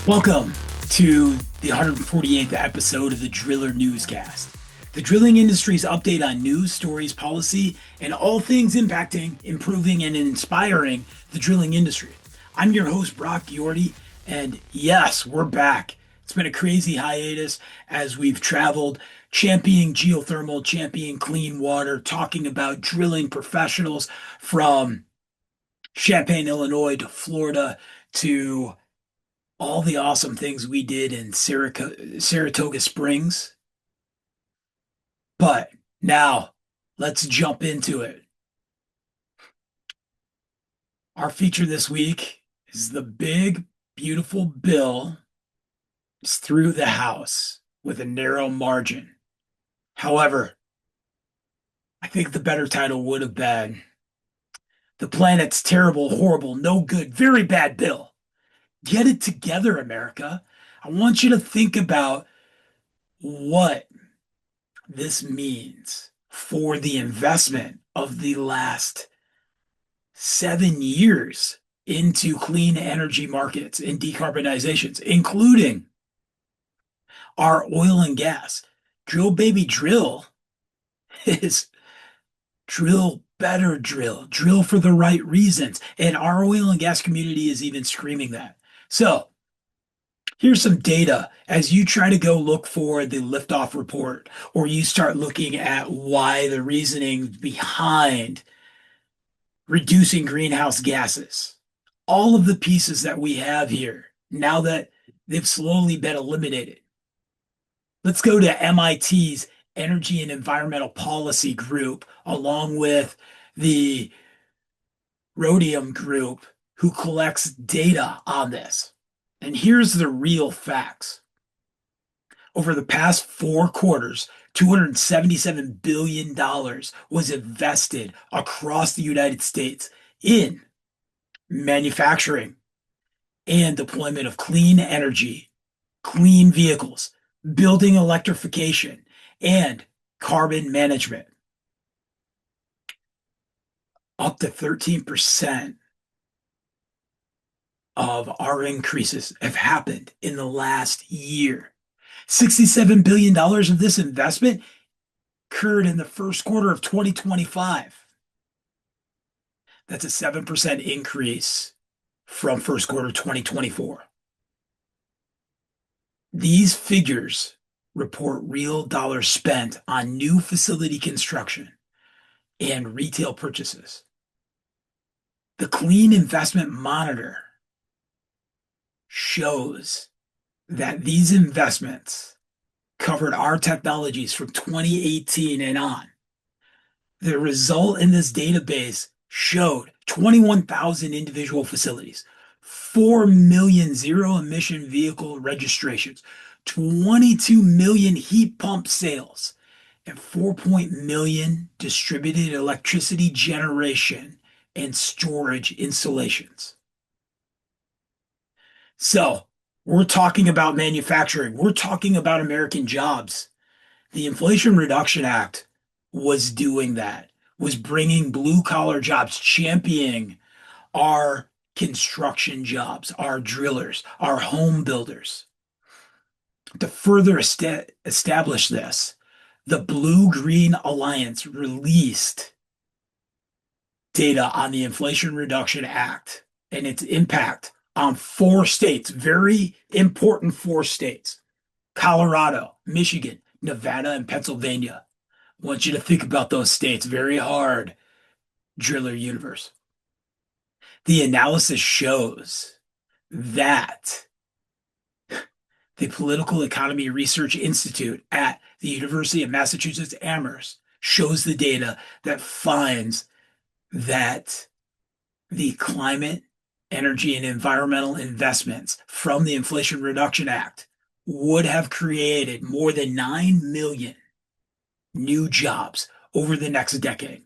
Welcome to the 148th episode of the Driller Newscast, the drilling industry's update on news, stories, policy, and all things impacting, improving, and inspiring the drilling industry. I'm your host, Brock Yordy, and yes, we're back. It's been a crazy hiatus as we've traveled, championing geothermal, championing clean water, talking about drilling professionals from Champaign, Illinois to Florida to all the awesome things we did in Saratoga Springs. But now let's jump into it. Our feature this week is the big, beautiful bill is through the House with a narrow margin. However, I think the better title would have been The Planet's Terrible, Horrible, No Good, Very Bad Bill. Get it together, America. I want you to think about what this means for the investment of the last 7 years into clean energy markets and decarbonizations, including our oil and gas. Drill, baby, drill is drill better, drill for the right reasons. And our oil and gas community is even screaming that. So, here's some data as you try to go look for the liftoff report, or you start looking at why the reasoning behind reducing greenhouse gases. All of the pieces that we have here, now that they've slowly been eliminated. Let's go to MIT's Energy and Environmental Policy Group, along with the Rhodium Group, who collects data on this. And here's the real facts. Over the past 4 quarters, $277 billion was invested across the United States in manufacturing and deployment of clean energy, clean vehicles, building electrification, and carbon management. Up to 13% of our increases have happened in the last year. $67 billion of this investment occurred in the first quarter of 2025. That's a 7% increase from first quarter 2024. These figures report real dollars spent on new facility construction and retail purchases. The Clean Investment Monitor shows that these investments covered our technologies from 2018 and on. The result in this database showed 21,000 individual facilities, 4 million zero emission vehicle registrations, 22 million heat pump sales, and 4 million distributed electricity generation and storage installations. So, we're talking about manufacturing. We're talking about American jobs. The Inflation Reduction Act was doing that, was bringing blue collar jobs, championing our construction jobs, our drillers, our home builders. To further establish this, the Blue Green Alliance released data on the Inflation Reduction Act and its impact on 4 states, very important 4 states: Colorado, Michigan, Nevada, and Pennsylvania. I want you to think about those states very hard, Driller Universe. The analysis shows that the Political Economy Research Institute at the University of Massachusetts Amherst shows the data that finds that the climate, energy, and environmental investments from the Inflation Reduction Act would have created more than 9 million new jobs over the next decade.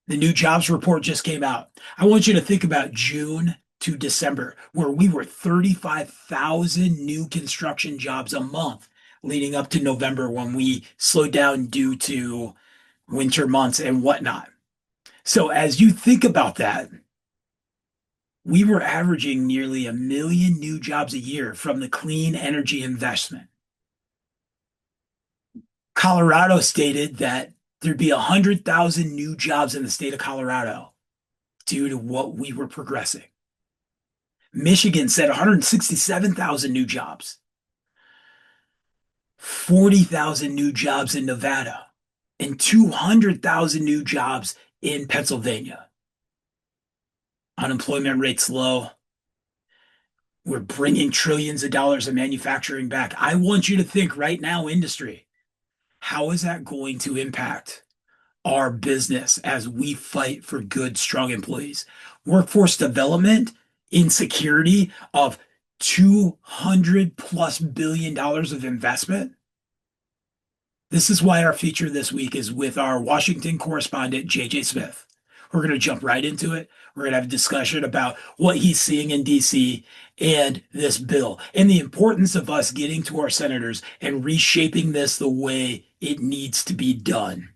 The new jobs report just came out. I want you to think about June to December, where we were 35,000 new construction jobs a month, leading up to November when we slowed down due to winter months and whatnot. So as you think about that, We were averaging nearly 1 million new jobs a year from the clean energy investment. Colorado stated that there'd be 100,000 new jobs in the state of Colorado due to what we were progressing. Michigan said 167,000 new jobs, 40,000 new jobs in Nevada, and 200,000 new jobs in Pennsylvania. Unemployment rates low. We're bringing trillions of dollars of manufacturing back. I want you to think right now, industry, how is that going to impact our business as we fight for good, strong employees? Workforce development, insecurity of 200 plus billion dollars of investment. This is why our feature this week is with our Washington correspondent, JJ Smith. We're going to jump right into it. We're going to have a discussion about what he's seeing in DC and this bill and the importance of us getting to our senators and reshaping this the way it needs to be done.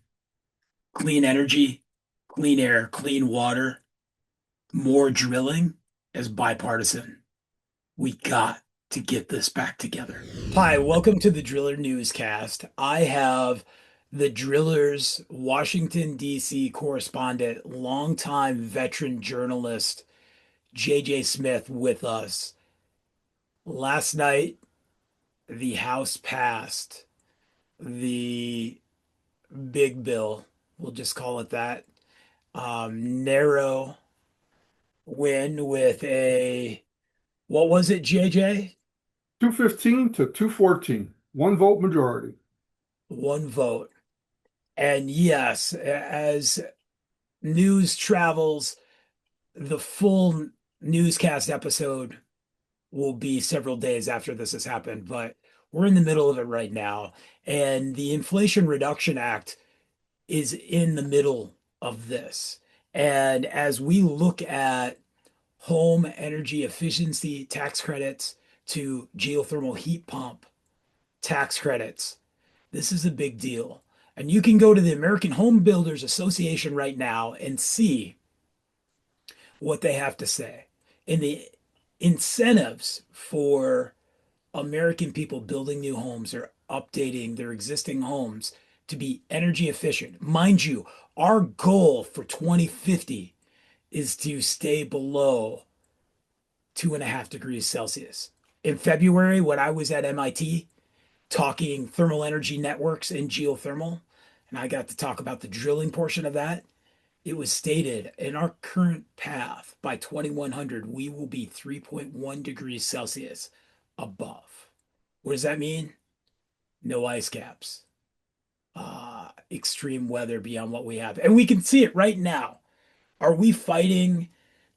Clean energy, clean air, clean water, more drilling as bipartisan. We got to get this back together. Hi, welcome to the Driller Newscast. I have the Driller's Washington, D.C. correspondent, longtime veteran journalist, JJ Smith, with us. Last night, the House passed the big bill, we'll just call it that. Narrow win with a, what was it, JJ? 215 to 214, one vote majority. One vote. And yes, as news travels, the full newscast episode will be several days after this has happened, but we're in the middle of it right now. And the Inflation Reduction Act is in the middle of this. And as we look at home energy efficiency tax credits to geothermal heat pump tax credits, this is a big deal. And you can go to the American Home Builders Association right now and see what they have to say. And the incentives for American people building new homes or updating their existing homes to be energy efficient. Mind you, our goal for 2050 is to stay below 2.5 degrees Celsius. In February, when I was at MIT talking thermal energy networks and geothermal, and I got to talk about the drilling portion of that, it was stated in our current path by 2100, we will be 3.1 degrees Celsius above. What does that mean? No ice caps, extreme weather beyond what we have. And we can see it right now. Are we fighting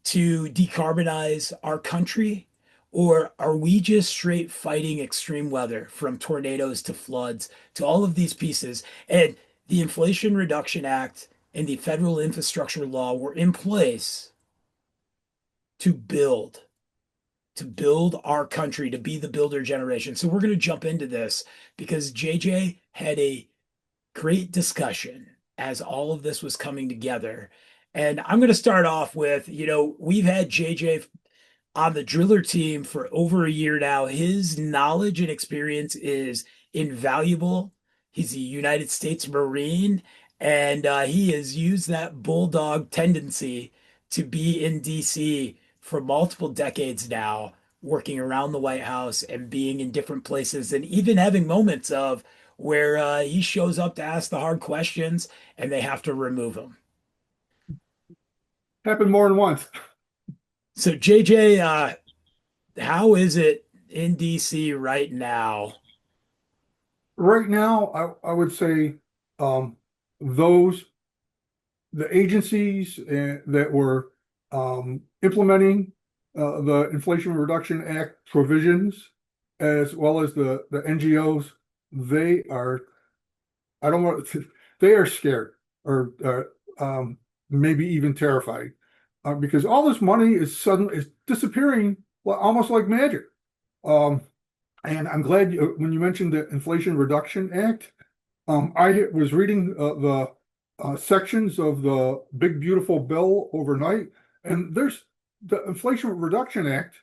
to decarbonize our country? Or are we just straight fighting extreme weather from tornadoes to floods to all of these pieces? And the Inflation Reduction Act and the federal infrastructure law were in place to build our country, to be the builder generation. So we're going to jump into this because JJ had a great discussion as all of this was coming together. And I'm going to start off with, we've had JJ on the Driller team for over a year now. His knowledge and experience is invaluable. He's a United States Marine, and he has used that bulldog tendency to be in DC for multiple decades now, working around the White House and being in different places, and even having moments of where he shows up to ask the hard questions and they have to remove him. Happened more than once. So, JJ, how is it in DC right now? Right now, I would say um, those the agencies that were implementing the Inflation Reduction Act provisions, as well as the NGOs, they are, I don't want to, they are scared or maybe even terrified because all this money is suddenly is disappearing almost like magic. Um, and I'm glad when you mentioned the Inflation Reduction Act, I was reading the sections of the big beautiful bill overnight, and there's the Inflation Reduction Act,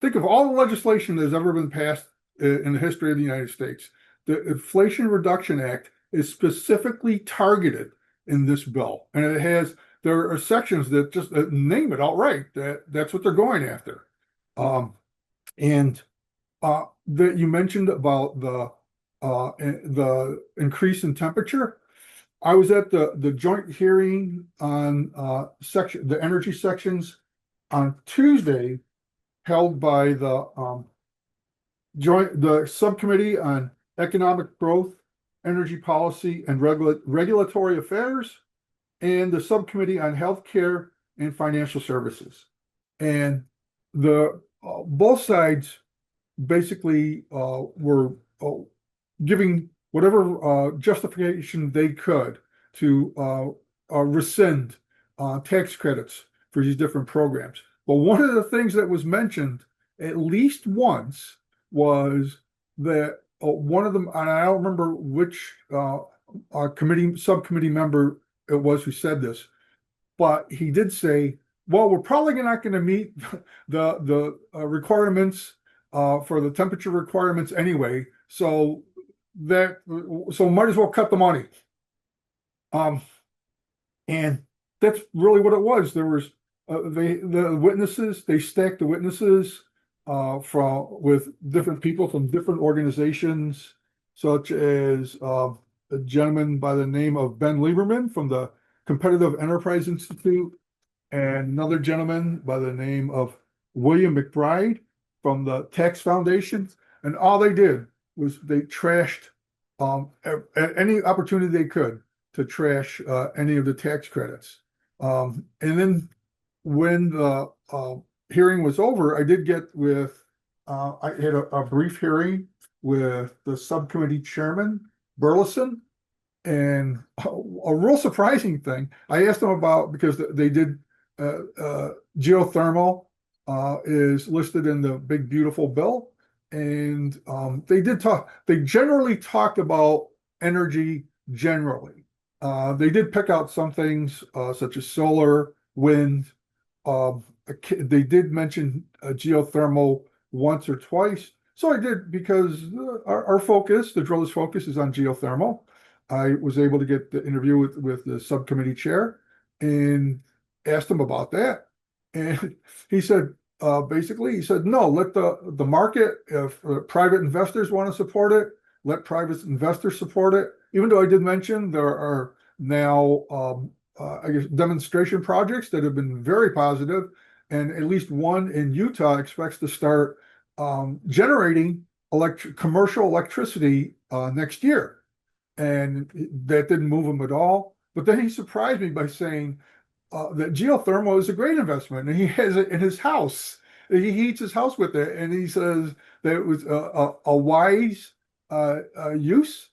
think of all the legislation that has ever been passed in the history of the United States. The Inflation Reduction Act is specifically targeted in this bill. And there are sections that just name it outright, that's what they're going after. Um, and that you mentioned about the increase in temperature. I was at the joint hearing on the energy sections on Tuesday, held by the subcommittee on economic growth, energy policy, and regulatory affairs, and the subcommittee on healthcare and financial services. And the both sides basically were giving whatever justification they could to rescind tax credits for these different programs. But one of the things that was mentioned at least once was that one of them, and I don't remember which subcommittee member it was who said this, but he did say, well, we're probably not going to meet the requirements for the temperature requirements anyway, so might as well cut the money. And that's really what it was. There was they stacked the witnesses with different people from different organizations, such as a gentleman by the name of Ben Lieberman from the Competitive Enterprise Institute, and another gentleman by the name of William McBride from the Tax Foundation. And all they did was they trashed at any opportunity they could to trash any of the tax credits. And then when the hearing was over, I did get I had a brief hearing with the subcommittee chairman, Burleson, and a real surprising thing, I asked them about, because they did geothermal is listed in the big beautiful bill, and they generally talked about energy generally. They did pick out some things such as solar, wind. They did mention geothermal once or twice. So I did, because our focus, the driller's focus, is on geothermal. I was able to get the interview with the subcommittee chair and asked him about that. And he said, he said, no, let the market, if private investors want to support it, let private investors support it. Even though I did mention there are now, I guess, demonstration projects that have been very positive, and at least one in Utah expects to start generating commercial electricity next year. And that didn't move him at all. But then he surprised me by saying that geothermal is a great investment, and he has it in his house. He heats his house with it, and he says that it was a wise use,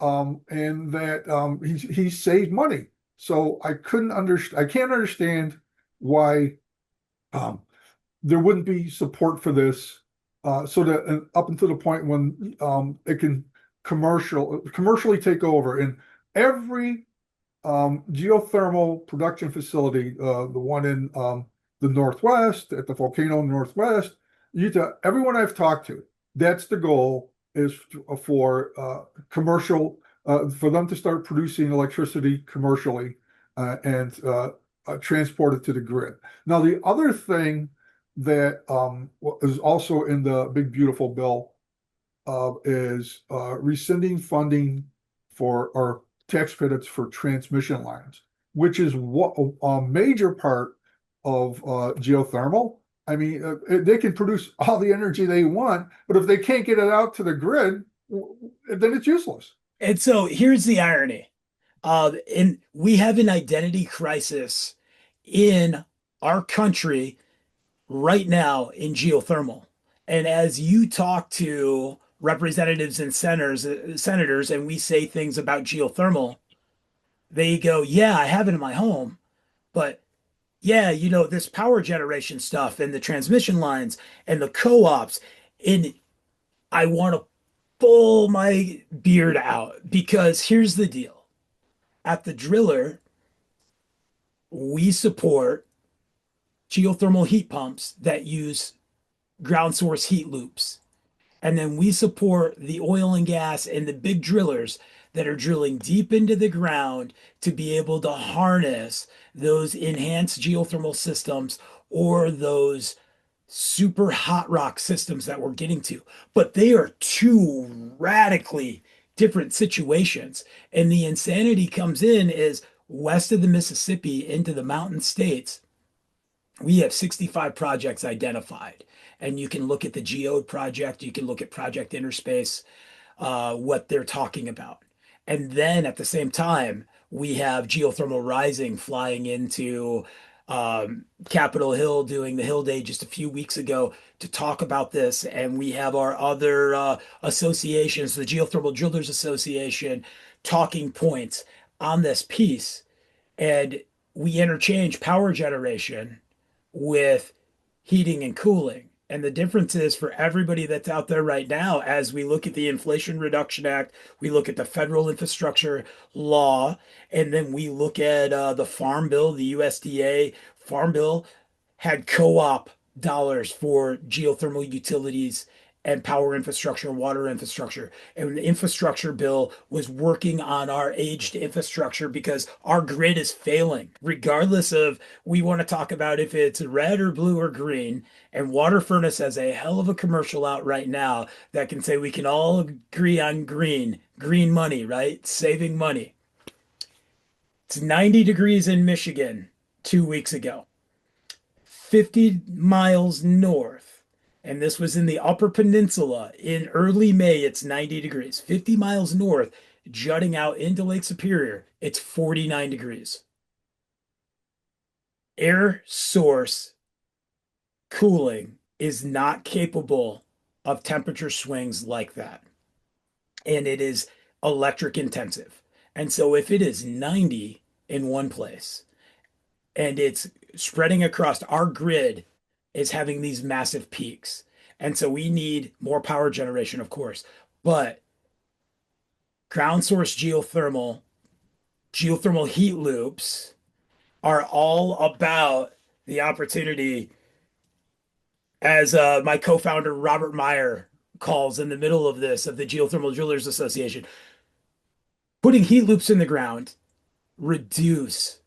and that he saved money. So I can't understand why there wouldn't be support for this, so that up until the point when it can commercially take over. And every geothermal production facility, the one in the Northwest, at the volcano Northwest, Utah, everyone I've talked to, that's the goal, is for commercial, for them to start producing electricity commercially and transport it to the grid. Now, the other thing that is also in the big beautiful bill is rescinding funding for our tax credits for transmission lines, which is what a major part of geothermal. I mean, they can produce all the energy they want, but if they can't get it out to the grid, then it's useless. And so here's the irony. And we have an identity crisis in our country right now in geothermal. And as you talk to representatives and senators, and we say things about geothermal, they go, yeah, I have it in my home, but yeah, this power generation stuff and the transmission lines and the co-ops, and I want to pull my beard out, because here's the deal. At the Driller, we support geothermal heat pumps that use ground source heat loops. And then we support the oil and gas and the big drillers that are drilling deep into the ground to be able to harness those enhanced geothermal systems or those super hot rock systems that we're getting to. But they are two radically different situations. And the insanity comes in is west of the Mississippi into the mountain states, we have 65 projects identified. And you can look at the Geode project, you can look at Project Interspace, what they're talking about. And then at the same time, we have geothermal rising flying into Capitol Hill, doing the Hill Day just a few weeks ago to talk about this. And we have our other associations, the Geothermal Drillers Association, talking points on this piece. And we interchange power generation with heating and cooling. And the difference is for everybody that's out there right now, as we look at the Inflation Reduction Act, we look at the federal infrastructure law, and then we look at the Farm Bill, the USDA Farm Bill had co-op dollars for geothermal utilities and power infrastructure and water infrastructure. And the infrastructure bill was working on our aged infrastructure because our grid is failing, regardless of we want to talk about if it's red or blue or green. And Water Furnace has a hell of a commercial out right now that can say we can all agree on green, green money, right? Saving money. It's 90 degrees in Michigan 2 weeks ago. 50 miles north, and this was in the Upper Peninsula in early May, it's 90 degrees. 50 miles north, jutting out into Lake Superior, it's 49 degrees. Air source cooling is not capable of temperature swings like that. And it is electric intensive. And so if it is 90 in one place and it's spreading across our grid is having these massive peaks. And so we need more power generation, of course, but ground source geothermal heat loops are all about the opportunity, as my co-founder Robert Meyer calls in the middle of this, of the Geothermal Drillers Association, putting heat loops in the ground reduce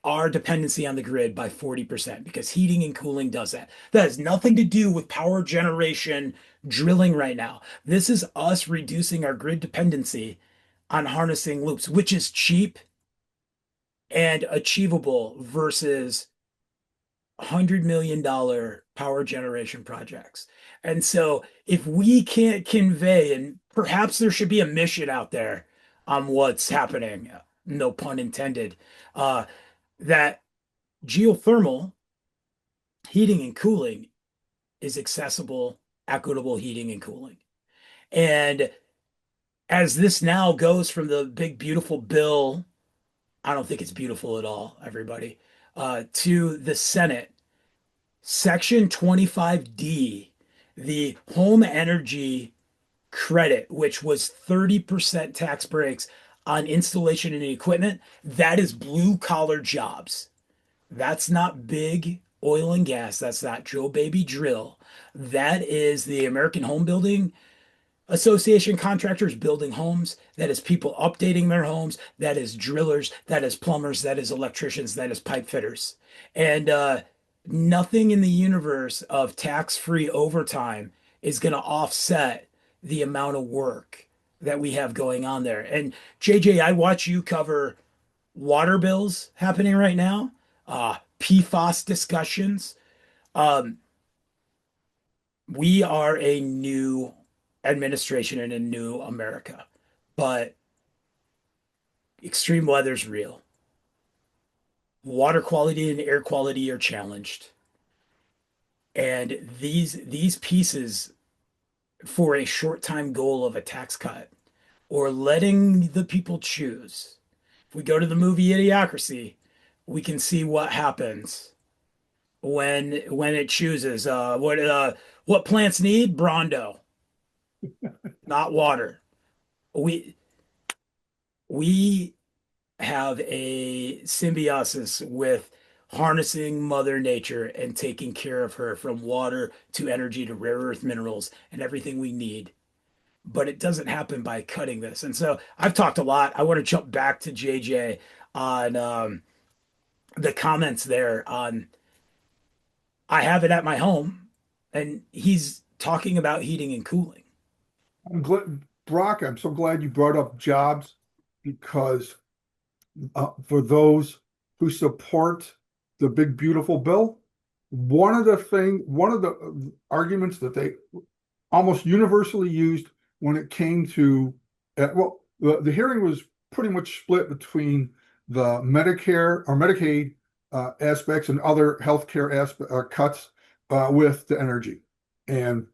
our dependency on the grid by 40% because heating and cooling does that. That has nothing to do with power generation drilling right now. This is us reducing our grid dependency on harnessing loops, which is cheap and achievable versus $100 million power generation projects. And so if we can't convey, and perhaps there should be a mission out there on what's happening, no pun intended, that geothermal heating and cooling is accessible, equitable heating and cooling. And as this now goes from the big, beautiful bill, I don't think it's beautiful at all, everybody, to the Senate, Section 25D, the home energy credit, which was 30% tax breaks on installation and equipment, that is blue collar jobs. That's not big oil and gas. That's not Joe Baby Drill. That is the American Home Building Association contractors building homes. That is people updating their homes. That is drillers. That is plumbers. That is electricians. That is pipe fitters. And nothing in the universe of tax-free overtime is going to offset the amount of work that we have going on there. And JJ, I watch you cover water bills happening right now, PFAS discussions. Um, we are a new administration and a new America, but extreme weather's real. Water quality and air quality are challenged. And these pieces for a short time goal of a tax cut or letting the people choose. If we go to the movie Idiocracy, we can see what happens when it chooses what plants need Brondo, not water. We we have a symbiosis with harnessing Mother Nature and taking care of her from water to energy to rare earth minerals and everything we need. But it doesn't happen by cutting this. And so I've talked a lot. I want to jump back to JJ on the comments there on I have it at my home, and he's talking about heating and cooling. I'm glad, Brock, I'm so glad you brought up jobs because for those who support the big beautiful bill, one of the arguments that they almost universally used when it came to the hearing was pretty much split between the Medicare or Medicaid aspects and other healthcare cuts with the energy. And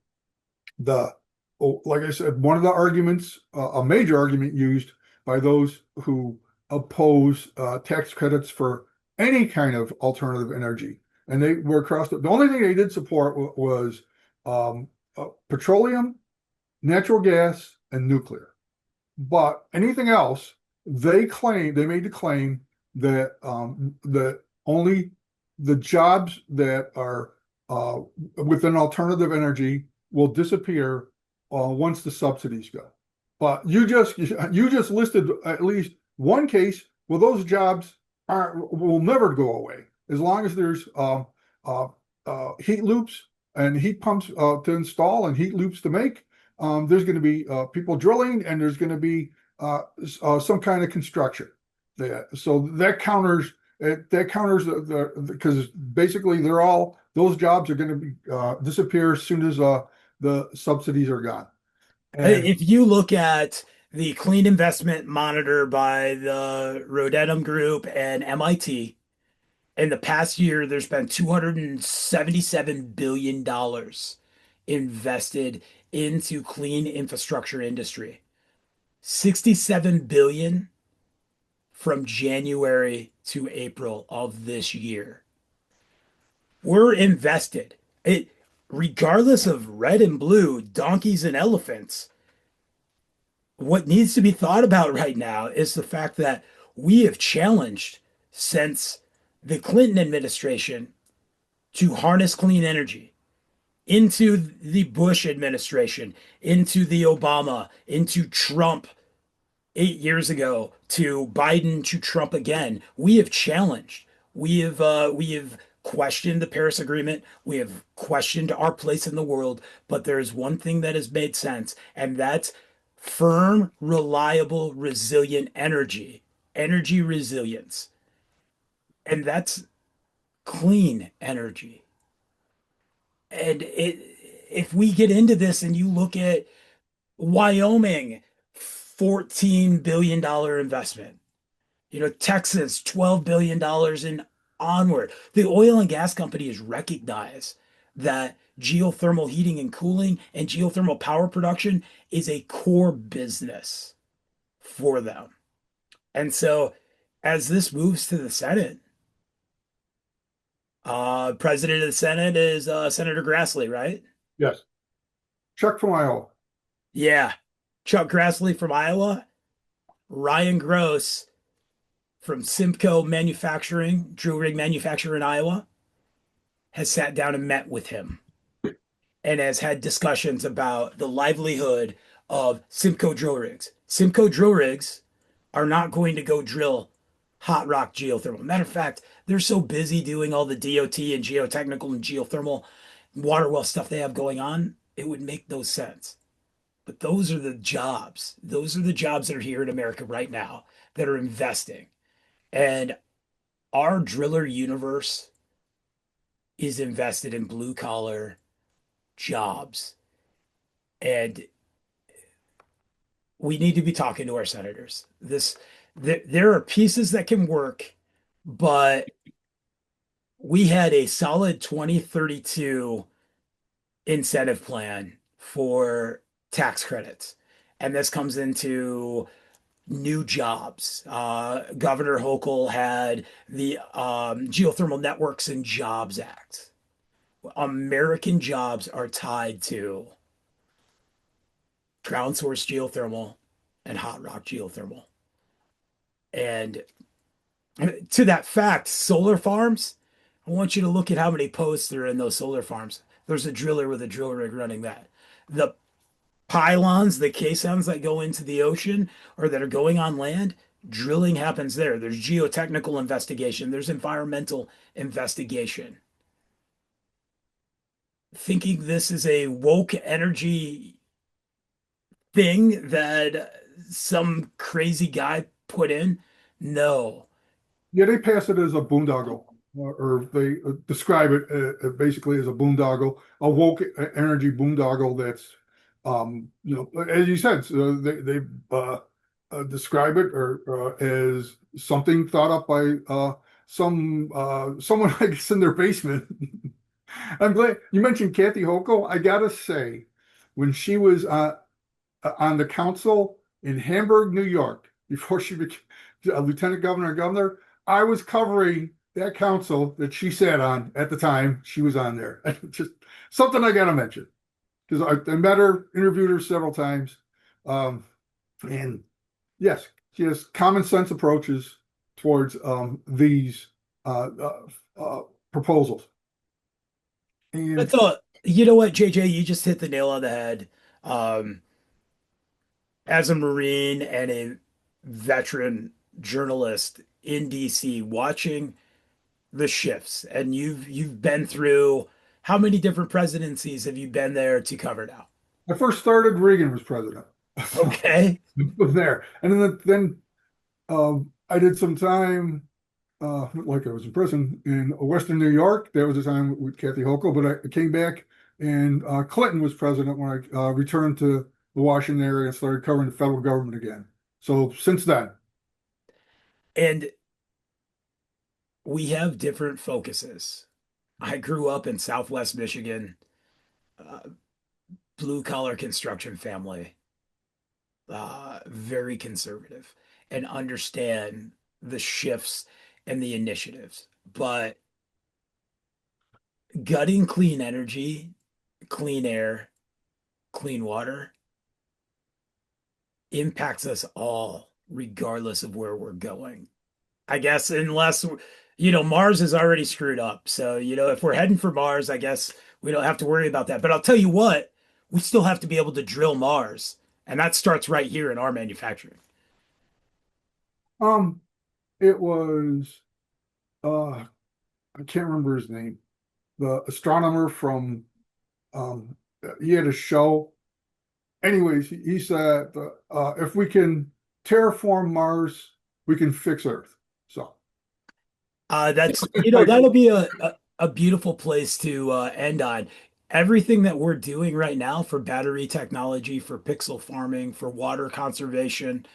the like I said, one of the arguments, a major argument used by those who oppose tax credits for any kind of alternative energy, and they were across the only thing they did support was petroleum, natural gas, and nuclear. But anything else, they made the claim that only the jobs that are within alternative energy will disappear once the subsidies go. But you just listed at least one case where those jobs will never go away as long as there's heat loops and heat pumps to install and heat loops to make. There's going to be people drilling and there's going to be some kind of construction. So that counters because basically those jobs are going to be disappear as soon as the subsidies are gone. And If you look at the clean investment monitor by the Rodenham Group and MIT, in the past year, there's been $277 billion invested into clean infrastructure industry. 67 billion from January to April of this year. We're invested. It regardless of red and blue, donkeys and elephants, what needs to be thought about right now is the fact that we have challenged since the Clinton administration to harness clean energy into the Bush administration, into the Obama, into Trump 8 years ago, to Biden, to Trump again. We have challenged. We have questioned the Paris Agreement. We have questioned our place in the world. But there is one thing that has made sense, and that's firm, reliable, resilient energy, energy resilience. And that's clean energy. If we get into this and you look at Wyoming, $14 billion investment, Texas, $12 billion in onward. The oil and gas companies recognize that geothermal heating and cooling and geothermal power production is a core business for them. And so as this moves to the Senate, president of the Senate is Senator Grassley, right? yes, Chuck from Iowa. Yeah. Chuck Grassley from Iowa, Ryan Gross from Simcoe Manufacturing, drill rig manufacturer in Iowa, has sat down and met with him and has had discussions about the livelihood of Simcoe drill rigs. Simcoe drill rigs are not going to go drill hot rock geothermal. Matter of fact, they're so busy doing all the DOT and geotechnical and geothermal water well stuff they have going on, it would make no sense. But those are the jobs. Those are the jobs that are here in America right now that are investing. And our driller universe is invested in blue collar jobs. And we need to be talking to our senators. There are pieces that can work, but we had a solid 2032 incentive plan for tax credits. And this comes into new jobs. Governor Hochul had the Geothermal Networks and Jobs Act. American jobs are tied to ground source geothermal and hot rock geothermal. And to that fact, solar farms, I want you to look at how many posts are in those solar farms. There's a driller with a drill rig running that. The pylons, the caissons that go into the ocean or that are going on land, drilling happens there. There's geotechnical investigation, there's environmental investigation. Thinking this is a woke energy thing that some crazy guy put in, no. Yeah, they pass it as a boondoggle, or they describe it basically as a boondoggle, a woke energy boondoggle that's, as you said, so they describe it or as something thought up by someone I guess in their basement. I'm glad you mentioned Kathy Hochul. I gotta say, when she was on the council in Hamburg, New York, before she became a lieutenant governor and governor, I was covering that council that she sat on at the time she was on there. Just something I got to mention because I met her, interviewed her several times. And yes, she has common sense approaches towards these uh, uh, proposals. I And thought, you know what, JJ, you just hit the nail on the head. Um, as a Marine and a veteran journalist in DC, watching the shifts, and you've been through how many different presidencies have you been there to cover now? I first started, Reagan was president. So Okay. was there. And then I did some time like I was in prison in Western New York. There was a time with Kathy Hochul, but I came back and Clinton was president when I returned to the Washington area and started covering the federal government again. So since then, And we have different focuses. I grew up in Southwest Michigan, uh, blue collar construction family, very conservative, and understand the shifts and the initiatives. But gutting clean energy, clean air, clean water impacts us all, regardless of where we're going. I guess, unless, Mars is already screwed up. So, if we're heading for Mars, I guess we don't have to worry about that. But I'll tell you what, we still have to be able to drill Mars. And that starts right here in our manufacturing. um, it was uh, I can't remember his name, the astronomer from um, he had a show. Anyways, he said if we can terraform Mars, we can fix Earth. So That'll be a beautiful place to end on. Everything that we're doing right now for battery technology, for pixel farming, for water conservation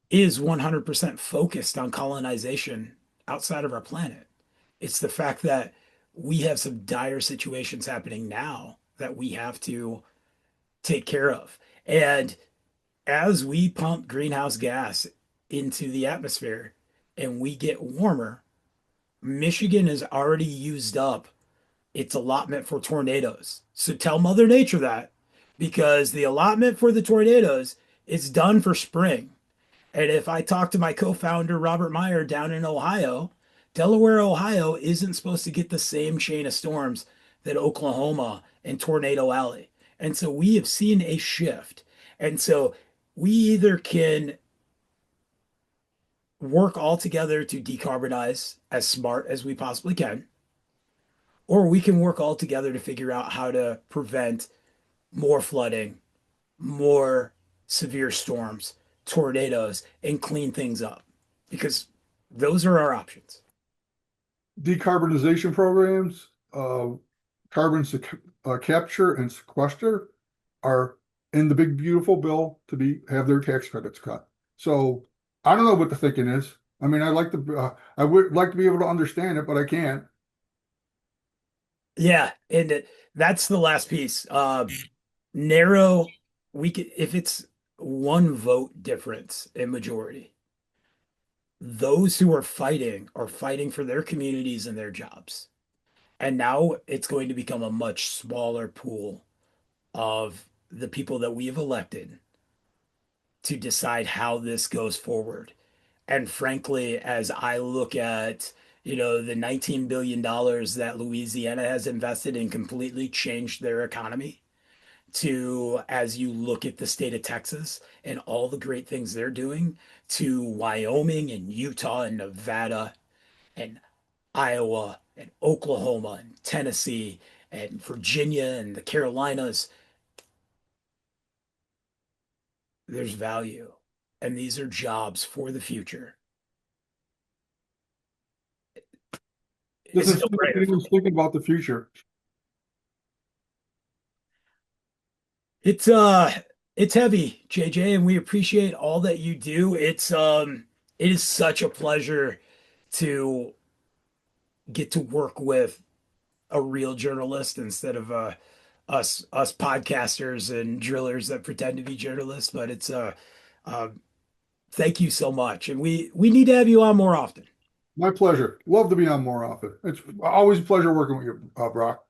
is 100% focused on colonization outside of our planet. It's the fact that we have some dire situations happening now that we have to take care of. And as we pump greenhouse gas into the atmosphere and we get warmer, Michigan has already used up its allotment for tornadoes. So tell Mother Nature that because the allotment for the tornadoes is done for spring. And if I talk to my co-founder, Robert Meyer, down in Ohio, Delaware, Ohio isn't supposed to get the same chain of storms that Oklahoma and Tornado Alley. And so we have seen a shift. And so we either can work all together to decarbonize as smart as we possibly can, or we can work all together to figure out how to prevent more flooding, more severe storms, tornadoes, and clean things up because those are our options. decarbonization programs, carbon capture and sequester are in the big beautiful bill to be have their tax credits cut. So I don't know what the thinking is. I mean, I would like to be able to understand it, but I can't. Yeah, and that's the last piece. Narrow, we could if it's one vote difference in majority, those who are fighting for their communities and their jobs. And now it's going to become a much smaller pool of the people that we have elected to decide how this goes forward. And frankly, as I look at, The $19 billion that Louisiana has invested in completely changed their economy. To, as you look at the state of Texas and all the great things they're doing, to Wyoming and Utah and Nevada and Iowa and Oklahoma and Tennessee and Virginia and the Carolinas, there's value. And these are jobs for the future. It's Doesn't a seem like no-brainer for anyone's me. thinking about the future. It's it's heavy, JJ, and we appreciate all that you do. It is such a pleasure to get to work with a real journalist instead of us podcasters and drillers that pretend to be journalists. But it's uh thank you so much. And we need to have you on more often. My pleasure. Love to be on more often. It's always a pleasure working with you, Brock.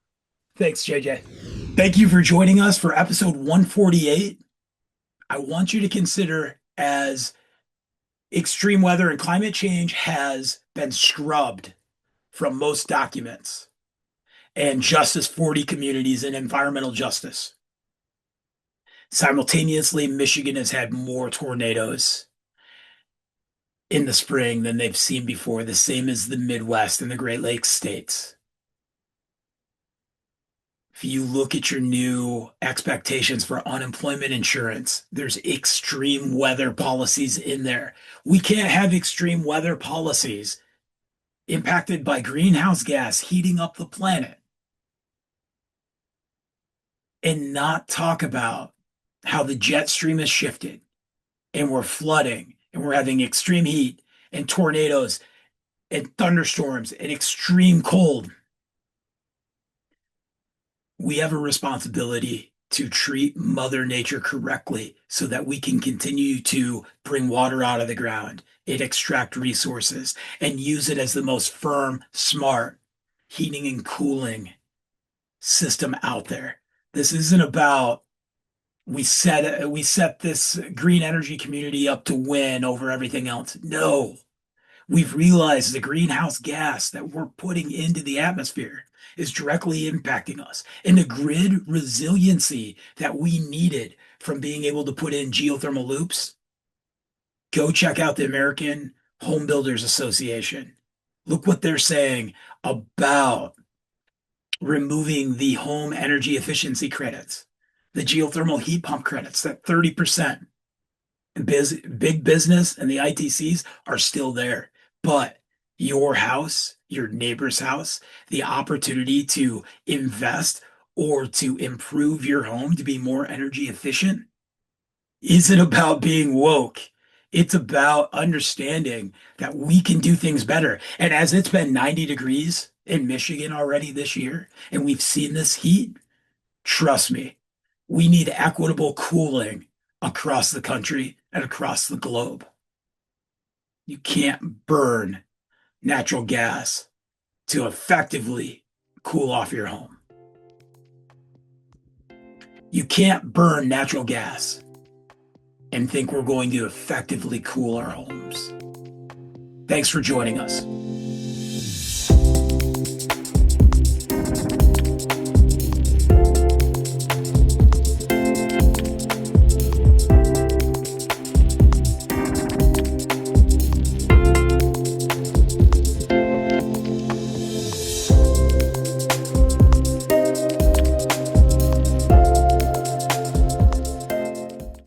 Thanks, JJ. Thank you for joining us for episode 148. I want you to consider, as extreme weather and climate change has been scrubbed from most documents, and Justice 40 communities and environmental justice. Simultaneously, Michigan has had more tornadoes in the spring than they've seen before, the same as the Midwest and the Great Lakes states. If you look at your new expectations for unemployment insurance, there's extreme weather policies in there. We can't have extreme weather policies impacted by greenhouse gas heating up the planet and not talk about how the jet stream has shifted and we're flooding and we're having extreme heat and tornadoes and thunderstorms and extreme cold. We have a responsibility to treat Mother Nature correctly so that we can continue to bring water out of the ground and extract resources and use it as the most firm, smart heating and cooling system out there. This isn't about we set this green energy community up to win over everything else. No, we've realized the greenhouse gas that we're putting into the atmosphere is directly impacting us. And the grid resiliency that we needed from being able to put in geothermal loops, go check out the American Home Builders Association. Look what they're saying about removing the home energy efficiency credits, the geothermal heat pump credits, that 30%. Big business and the ITCs are still there. But your house, your neighbor's house, the opportunity to invest or to improve your home to be more energy efficient isn't about being woke. It's about understanding that we can do things better. And as it's been 90 degrees in Michigan already this year, and we've seen this heat, trust me, we need equitable cooling across the country and across the globe. You can't burn natural gas to effectively cool off your home. You can't burn natural gas and think we're going to effectively cool our homes. Thanks for joining us.